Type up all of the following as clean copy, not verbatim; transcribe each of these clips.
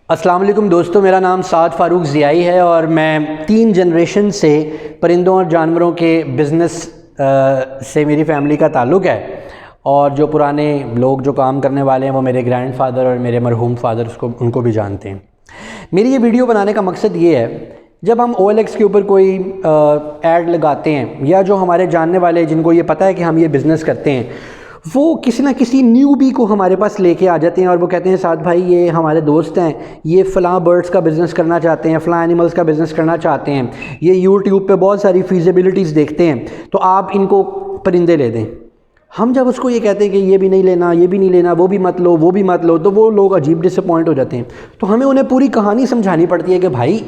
अस्सलाम वालेकुम दोस्तों, मेरा नाम साद फ़ारूक ज़ियाई है और मैं 3 जनरेशन से परिंदों और जानवरों के बिज़नेस से मेरी फ़ैमिली का ताल्लुक़ है। और जो पुराने लोग जो काम करने वाले हैं वो मेरे ग्रैंडफ़ादर और मेरे मरहूम फ़ादर उनको भी जानते हैं। मेरी ये वीडियो बनाने का मकसद ये है, जब हम OLX के ऊपर कोई ऐड लगाते हैं या जो हमारे जानने वाले जिनको ये पता है कि हम ये बिज़नेस करते हैं, वो किसी ना किसी न्यूबी को हमारे पास लेके आ जाते हैं और वो कहते हैं साद भाई ये हमारे दोस्त हैं, ये फ़लाँ बर्ड्स का बिज़नेस करना चाहते हैं, फ़लाँ एनिमल्स का बिज़नेस करना चाहते हैं, ये यूट्यूब पे बहुत सारी फीजिबिलिटीज़ देखते हैं, तो आप इनको परिंदे ले दें। हम जब उसको ये कहते हैं कि ये भी नहीं लेना, ये भी नहीं लेना, वो भी मत लो, वो भी मत लो, तो वो लोग अजीब डिसअपॉइंट हो जाते हैं। तो हमें उन्हें पूरी कहानी समझानी पड़ती है कि भाई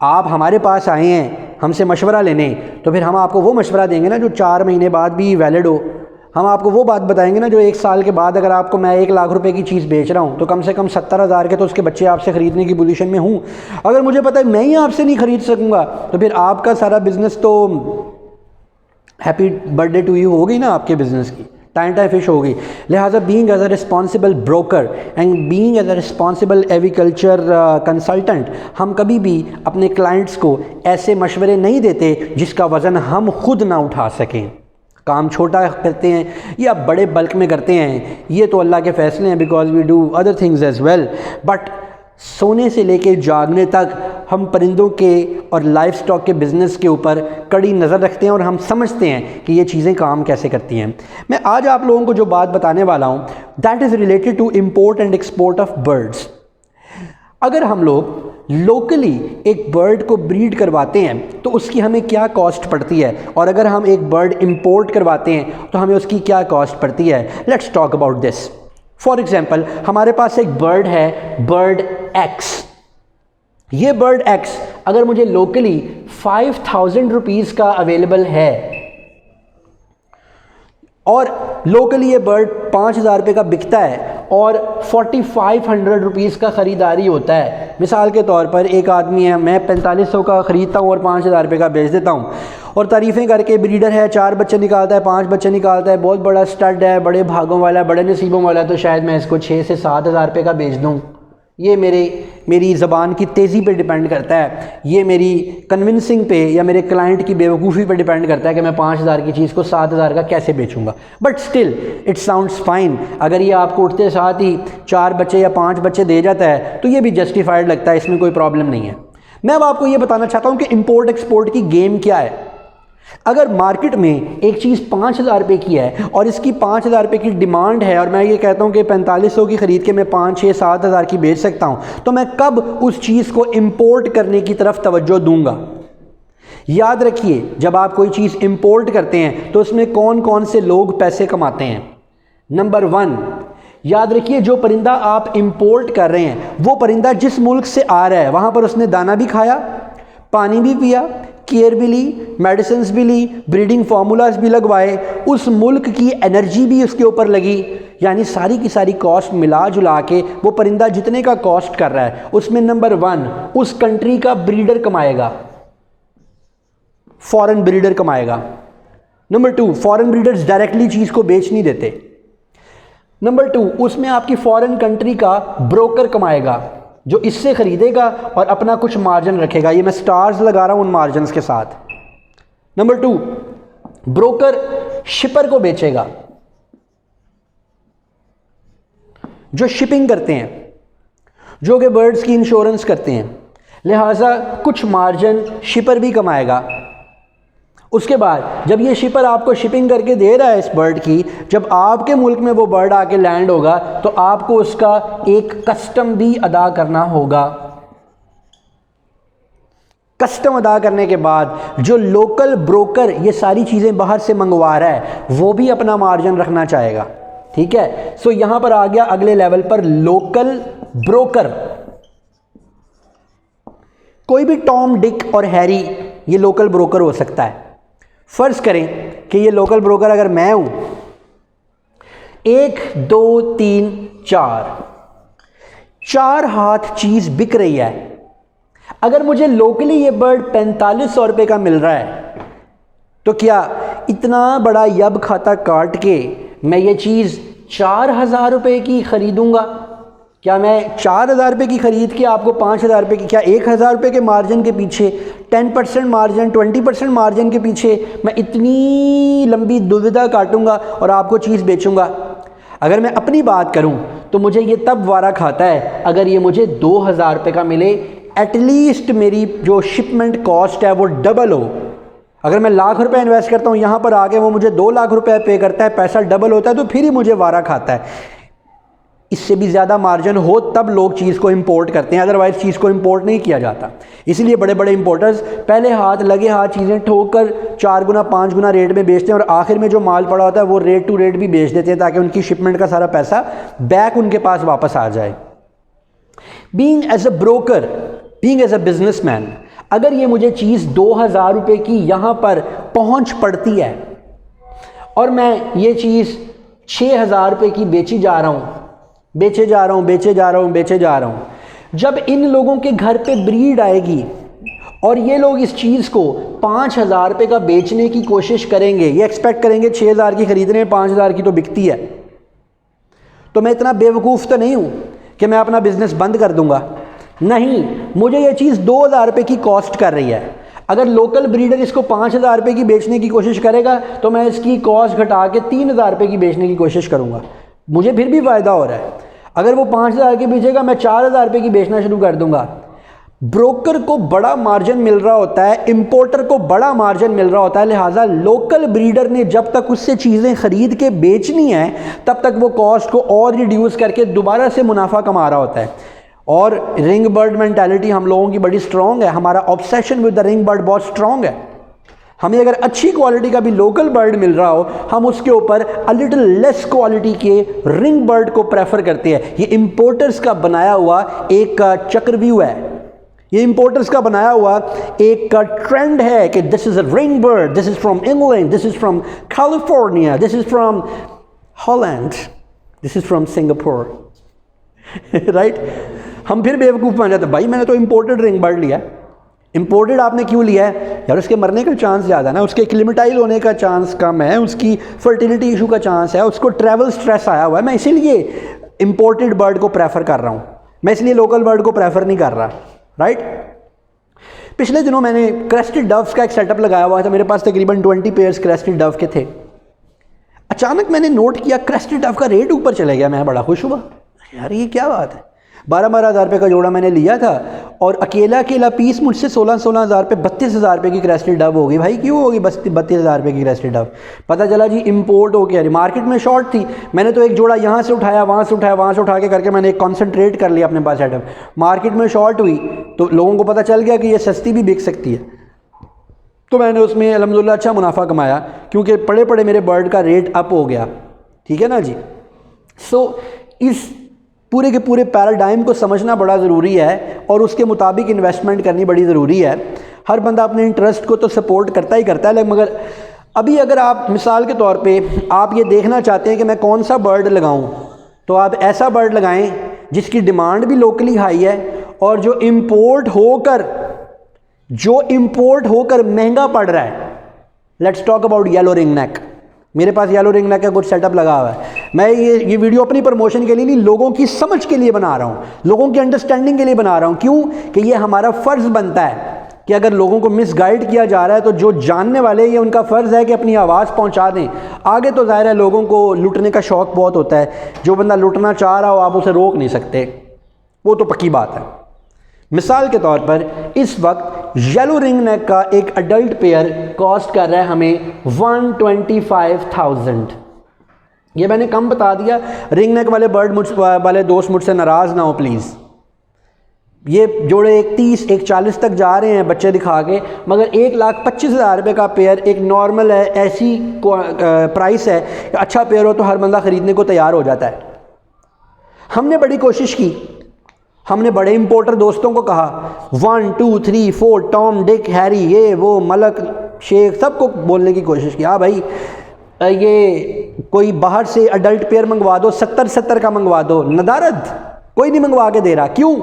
आप हमारे पास आए हैं हमसे मशवरा लेने, तो फिर हम आपको वो मशवरा देंगे ना जो 4 महीने बाद भी वैलिड हो। हम आपको वो बात बताएंगे ना जो 1 साल के बाद, अगर आपको मैं 1 लाख रुपए की चीज़ बेच रहा हूँ तो कम से कम 70,000 के तो उसके बच्चे आपसे ख़रीदने की पोजीशन में हूँ। अगर मुझे पता है मैं ही आपसे नहीं ख़रीद सकूँगा तो फिर आपका सारा बिज़नेस तो हैप्पी बर्थडे टू यू हो गई ना, आपके बिज़नेस की टाइम फिश हो गई। लिहाजा being as a responsible broker and being as a responsible agriculture consultant, हम कभी भी अपने क्लाइंट्स को ऐसे मशवरे नहीं देते जिसका वज़न हम खुद ना उठा सकें। काम छोटा करते हैं या बड़े बल्क में करते हैं ये तो अल्लाह के फ़ैसले हैं, because we do other things as well, but सोने से लेके जागने तक हम परिंदों के और लाइफ स्टॉक के बिज़नेस के ऊपर कड़ी नज़र रखते हैं और हम समझते हैं कि ये चीज़ें काम कैसे करती हैं। मैं आज आप लोगों को जो बात बताने वाला हूँ that is related to import and export of birds. अगर हम लोग लोकली एक बर्ड को ब्रीड करवाते हैं तो उसकी हमें क्या कॉस्ट पड़ती है, और अगर हम एक बर्ड इंपोर्ट करवाते हैं तो हमें उसकी क्या कॉस्ट पड़ती है। Let's talk about this. For example, हमारे पास एक बर्ड है, बर्ड एक्स। ये बर्ड एक्स अगर मुझे लोकली 5,000 रुपीज़ का अवेलेबल है और लोकली ये बर्ड 5,000 रुपये का बिकता है और 4,500 रुपीज़ का ख़रीदारी होता है। मिसाल के तौर पर एक आदमी है, मैं 4500 का ख़रीदता हूँ और 5,000 रुपये का बेच देता हूँ और तारीफ़ें करके ब्रीडर है, 4 बच्चे निकालता है, 5 बच्चे निकालता है, बहुत बड़ा स्टड है, बड़े भागों वाला है, बड़े नसीबों वाला है, तो शायद मैं इसको 6 से 7,000 रुपये का बेच दूँ। ये मेरी ज़बान की तेज़ी पे डिपेंड करता है, ये मेरी कन्विंसिंग पे या मेरे क्लाइंट की बेवकूफ़ी पे डिपेंड करता है कि मैं 5,000 की चीज़ को 7,000 का कैसे बेचूंगा। But still it sounds fine. अगर ये आपको उठते साथ ही 4 बच्चे या 5 बच्चे दे जाता है तो ये भी जस्टिफाइड लगता है, इसमें कोई प्रॉब्लम नहीं है। मैं अब आपको ये बताना चाहता हूँ कि इम्पोर्ट एक्सपोर्ट की गेम क्या है। अगर मार्केट में एक चीज़ 5,000 रुपये की है और इसकी 5,000 रुपये की डिमांड है और मैं ये कहता हूँ कि 4500 की ख़रीद के मैं 5, 6, 7,000 की बेच सकता हूँ, तो मैं कब उस चीज़ को इंपोर्ट करने की तरफ तवज्जो दूंगा। याद रखिए, जब आप कोई चीज़ इंपोर्ट करते हैं तो उसमें कौन कौन से लोग पैसे कमाते हैं। नंबर 1, याद रखिए जो परिंदा आप इंपोर्ट कर रहे हैं वो परिंदा जिस मुल्क से आ रहा है वहाँ पर उसने दाना भी खाया, पानी भी पिया, केयर भी ली, मेडिसिन्स भी ली, ब्रीडिंग फार्मूलाज भी लगवाए, उस मुल्क की एनर्जी भी उसके ऊपर लगी, यानी सारी की सारी कॉस्ट मिला जुला के वो परिंदा जितने का कॉस्ट कर रहा है उसमें नंबर 1 उस कंट्री का ब्रीडर कमाएगा, फॉरेन ब्रीडर कमाएगा। नंबर 2, फॉरेन ब्रीडर्स डायरेक्टली चीज़ को बेच नहीं देते। नंबर 2, उसमें आपकी फॉरेन कंट्री का ब्रोकर कमाएगा जो इससे ख़रीदेगा और अपना कुछ मार्जिन रखेगा। ये मैं स्टार्स लगा रहा हूँ उन मार्जिन के साथ। नंबर 2, ब्रोकर शिपर को बेचेगा जो शिपिंग करते हैं, जो कि बर्ड्स की इंश्योरेंस करते हैं, लिहाजा कुछ मार्जिन शिपर भी कमाएगा। उसके बाद जब ये शिपर आपको शिपिंग करके दे रहा है इस बर्ड की, जब आपके मुल्क में वो बर्ड आके लैंड होगा तो आपको उसका एक कस्टम भी अदा करना होगा। कस्टम अदा करने के बाद जो लोकल ब्रोकर ये सारी चीज़ें बाहर से मंगवा रहा है वो भी अपना मार्जिन रखना चाहेगा। ठीक है, सो यहां पर आ गया अगले लेवल पर लोकल ब्रोकर। कोई भी टॉम, डिक और हैरी ये लोकल ब्रोकर हो सकता है। फर्ज करें कि ये लोकल ब्रोकर अगर मैं हूं, 1, 2, 3, 4 हाथ चीज बिक रही है। अगर मुझे लोकली ये बर्ड 4,500 रुपये का मिल रहा है तो क्या इतना बड़ा यब खाता काट के मैं ये चीज़ 4,000 रुपये की ख़रीदूँगा? क्या मैं 4,000 रुपये की ख़रीद के आपको 5,000 रुपये की, क्या 1,000 रुपये के मार्जिन के पीछे, 10% मार्जिन, 20% मार्जिन के पीछे मैं इतनी लंबी दुविधा काटूंगा और आपको चीज़ बेचूंगा? अगर मैं अपनी बात करूं तो मुझे ये तब वारा खाता है अगर ये मुझे 2,000 रुपये का मिले, एटलीस्ट मेरी जो शिपमेंट कॉस्ट है वो डबल हो। अगर मैं लाख रुपए इन्वेस्ट करता हूँ, यहाँ पर आके वो मुझे 2 लाख रुपए पे करता है, पैसा डबल होता है, तो फिर ही मुझे वारा खाता है। इससे भी ज़्यादा मार्जिन हो तब लोग चीज़ को इंपोर्ट करते हैं, अदरवाइज़ चीज़ को इंपोर्ट नहीं किया जाता। इसलिए बड़े बड़े इंपोर्टर्स पहले हाथ लगे हाथ चीज़ें ठोक कर 4 गुना 5 गुना रेट में बेचते हैं और आखिर में जो माल पड़ा होता है वो रेट टू रेट भी बेच देते हैं ताकि उनकी शिपमेंट का सारा पैसा बैक उनके पास वापस आ जाए। Being as a broker, being as a businessman, अगर ये मुझे चीज़ 2,000 रुपये की यहाँ पर पहुँच पड़ती है और मैं ये चीज़ 6,000 रुपये की बेचे जा रहा हूँ, जब इन लोगों के घर पे ब्रीड आएगी और ये लोग इस चीज़ को 5,000 रुपये का बेचने की कोशिश करेंगे, ये एक्सपेक्ट करेंगे 6,000 की ख़रीदने, 5,000 की तो बिकती है, तो मैं इतना बेवकूफ़ तो नहीं हूँ कि मैं अपना बिज़नेस बंद कर दूँगा। नहीं, मुझे ये चीज़ 2,000 रुपये की कॉस्ट कर रही है। अगर लोकल ब्रीडर इसको 5,000 रुपये की बेचने की कोशिश करेगा तो मैं इसकी कॉस्ट घटा के 3,000 रुपये की बेचने की कोशिश करूँगा, मुझे फिर भी फ़ायदा हो रहा है। अगर वो 5,000 की बेचेगा, मैं 4,000 रुपये की बेचना शुरू कर दूंगा। ब्रोकर को बड़ा मार्जिन मिल रहा होता है, इंपोर्टर को बड़ा मार्जिन मिल रहा होता है, लिहाजा लोकल ब्रीडर ने जब तक उससे चीज़ें ख़रीद के बेचनी है तब तक वो कॉस्ट को और रिड्यूस करके दोबारा से मुनाफा कमा रहा होता है। और रिंग बर्ड मेंटालिटी हम लोगों की बड़ी स्ट्रॉन्ग है, हमारा obsession with the ring bird बहुत स्ट्रॉन्ग है। हमें अगर अच्छी क्वालिटी का भी लोकल बर्ड मिल रहा हो, हम उसके ऊपर अ लिटिल लेस क्वालिटी के रिंग बर्ड को प्रेफर करते हैं। ये इंपोर्टर्स का बनाया हुआ एक चक्रव्यूह है, ये इंपोर्टर्स का बनाया हुआ एक ट्रेंड है कि this is a ring bird, this is from England, this is from California, this is from Holland, this is from Singapore. Right, हम फिर बेवकूफ़ बन जाते, भाई मैंने तो इंपोर्टेड रिंग बर्ड लिया है। इंपोर्टेड आपने क्यों लिया है यार? उसके मरने का चांस ज़्यादा है ना, उसके एक्लिमेटाइल होने का चांस कम है, उसकी फर्टिलिटी इशू का चांस है, उसको ट्रैवल स्ट्रेस आया हुआ है। मैं इसीलिए इंपोर्टेड बर्ड को प्रेफर कर रहा हूँ, मैं इसलिए लोकल बर्ड को प्रेफर नहीं कर रहा। राइट, पिछले दिनों मैंने क्रेस्टेड डव्स का एक सेटअप लगाया हुआ था, मेरे पास तकरीबन 20 पेयर्स क्रेस्टेड डव के थे। अचानक मैंने नोट किया क्रेस्टेड डव का रेट ऊपर चले गया। मैं बड़ा खुश हुआ, यार ये क्या बात है। 12-12 हज़ार रुपये का जोड़ा मैंने लिया था और अकेला पीस मुझसे 16-16 हज़ार रुपये, 32,000 रुपये की क्रेस्टेड डव होगी। भाई क्यों होगी 32,000 रुपये की क्रेस्टेड डव? पता चला जी इंपोर्ट हो गया, मार्केट में शॉर्ट थी। मैंने तो एक जोड़ा यहाँ से उठाया, वहाँ से उठाया, वहाँ से उठा के करके मैंने एक कॉन्सेंट्रेट कर लिया अपने पास सेटअप। मार्केट में शॉर्ट हुई तो लोगों को पता चल गया कि ये सस्ती भी बिक सकती है, तो मैंने उसमें अल्हम्दुलिल्लाह अच्छा मुनाफा कमाया क्योंकि पड़े पड़े मेरे बर्ड का रेट अप हो गया। ठीक है ना जी। सो इस पूरे के पूरे पैराडाइम को समझना बड़ा ज़रूरी है और उसके मुताबिक इन्वेस्टमेंट करनी बड़ी ज़रूरी है। हर बंदा अपने इंटरेस्ट को तो सपोर्ट करता ही करता है, मगर अभी अगर आप मिसाल के तौर पे आप ये देखना चाहते हैं कि मैं कौन सा बर्ड लगाऊं, तो आप ऐसा बर्ड लगाएं जिसकी डिमांड भी लोकली हाई है और जो इम्पोर्ट होकर महंगा पड़ रहा है। Let's talk about yellow ring neck. मेरे पास येलो रिंग नेक का कुछ सेटअप लगा हुआ है। मैं ये वीडियो अपनी प्रमोशन के लिए नहीं, लोगों की समझ के लिए बना रहा हूँ, लोगों की अंडरस्टैंडिंग के लिए बना रहा हूँ। क्यों कि ये हमारा फ़र्ज़ बनता है कि अगर लोगों को मिसगाइड किया जा रहा है तो जो जानने वाले ये उनका फ़र्ज़ है कि अपनी आवाज़ पहुँचा दें आगे। तो ज़ाहिर है लोगों को लूटने का शौक़ बहुत होता है, जो बंदा लूटना चाह रहा हो आप उसे रोक नहीं सकते, वो तो पक्की बात है। मिसाल के तौर पर इस वक्त येलो रिंग नेक का एक अडल्ट पेयर कॉस्ट कर रहा है हमें 125,000। ये मैंने कम बता दिया, रिंग नेक वाले वाले दोस्त मुझसे नाराज़ ना हो प्लीज़। ये जोड़े एक 30 एक 40 तक जा रहे हैं बच्चे दिखा के, मगर 1,25,000 रुपये का पेयर एक नॉर्मल है, ऐसी प्राइस है, अच्छा पेयर हो तो हर बंदा ख़रीदने को तैयार हो जाता है। हमने बड़ी कोशिश की, हमने बड़े इंपोर्टर दोस्तों को कहा 1 2 3 4 टॉम डिक हैरी ये वो मलक शेख सबको बोलने की कोशिश की, हाँ भाई ये कोई बाहर से अडल्ट पेयर मंगवा दो, 70 का मंगवा दो। नदारद, कोई नहीं मंगवा के दे रहा। क्यों?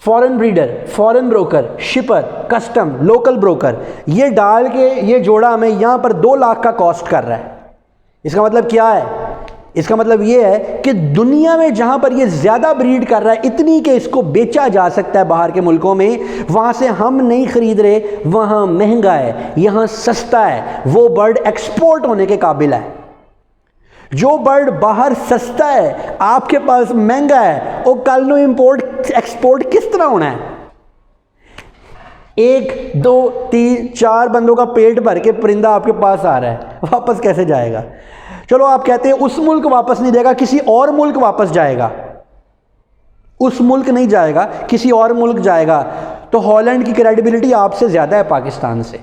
Foreign breeder, foreign broker, शिपर, custom, local broker, ये डाल के ये जोड़ा हमें यहाँ पर 2 लाख का कॉस्ट कर रहा है। इसका मतलब क्या है? इसका मतलब ये है कि दुनिया में जहां पर ये ज़्यादा ब्रीड कर रहा है, इतनी कि इसको बेचा जा सकता है बाहर के मुल्कों में, वहां से हम नहीं खरीद रहे, वहां महंगा है, यहां सस्ता है, वो बर्ड एक्सपोर्ट होने के काबिल है। जो बर्ड बाहर सस्ता है, आपके पास महंगा है, वो कल नो इंपोर्ट एक्सपोर्ट किस तरह होना है? 1 2 3 4 बंदों का पेट भर के परिंदा आपके पास आ रहा है, वापस कैसे जाएगा? चलो आप कहते हैं उस मुल्क वापस नहीं जाएगा, किसी और मुल्क वापस जाएगा। उस मुल्क नहीं जाएगा, किसी और मुल्क जाएगा। तो हॉलैंड की क्रेडिबिलिटी आपसे ज़्यादा है पाकिस्तान से,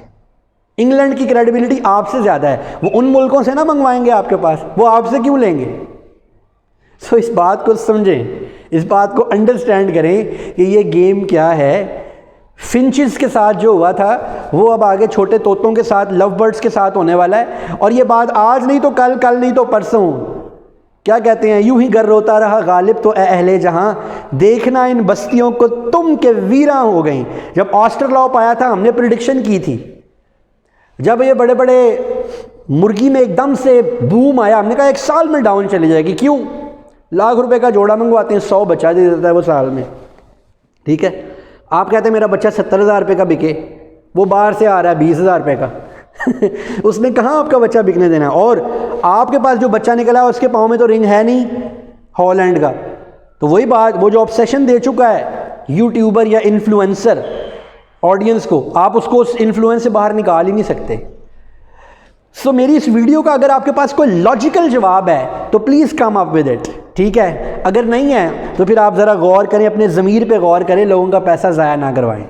इंग्लैंड की क्रेडिबिलिटी आपसे ज़्यादा है। वो उन मुल्कों से ना मंगवाएंगे आपके पास, वो आपसे क्यों लेंगे? सो इस बात को समझें, इस बात को अंडरस्टैंड करें कि ये गेम क्या है। फिंचेस के साथ जो हुआ था वो अब आगे छोटे तोतों के साथ, लव बर्ड्स के साथ होने वाला है। और ये बात आज नहीं तो कल, कल नहीं तो परसों। क्या कहते हैं, यूं ही घर रोता रहा गालिब तो ए अहले जहां, देखना इन बस्तियों को तुम के वीरा हो गई। जब ऑस्ट्रेलॉप आया था, हमने प्रिडिक्शन की थी। जब ये बड़े बड़े मुर्गी में एकदम से बूम आया, हमने कहा 1 साल में डाउन चली जाएगी। क्यों? लाख रुपए का जोड़ा मंगवाते हैं, 100 बच्चा दे देता है वो साल में। ठीक है, आप कहते हैं मेरा बच्चा 70,000 रुपये का बिके, वो बाहर से आ रहा है 20,000 रुपये का उसने कहाँ आपका बच्चा बिकने देना है? और आपके पास जो बच्चा निकला है उसके पाँव में तो रिंग है नहीं हॉलैंड का। तो वही बात, वो जो ऑब्सेशन दे चुका है यूट्यूबर या इन्फ्लुएंसर ऑडियंस को, आप उसको उस इन्फ्लुएंस से बाहर निकाल ही नहीं सकते। सो मेरी इस वीडियो का अगर आपके पास कोई लॉजिकल जवाब है तो please come up with it. ठीक है, अगर नहीं है तो फिर आप ज़रा गौर करें, अपने ज़मीर पे गौर करें, लोगों का पैसा ज़ाया ना करवाएं।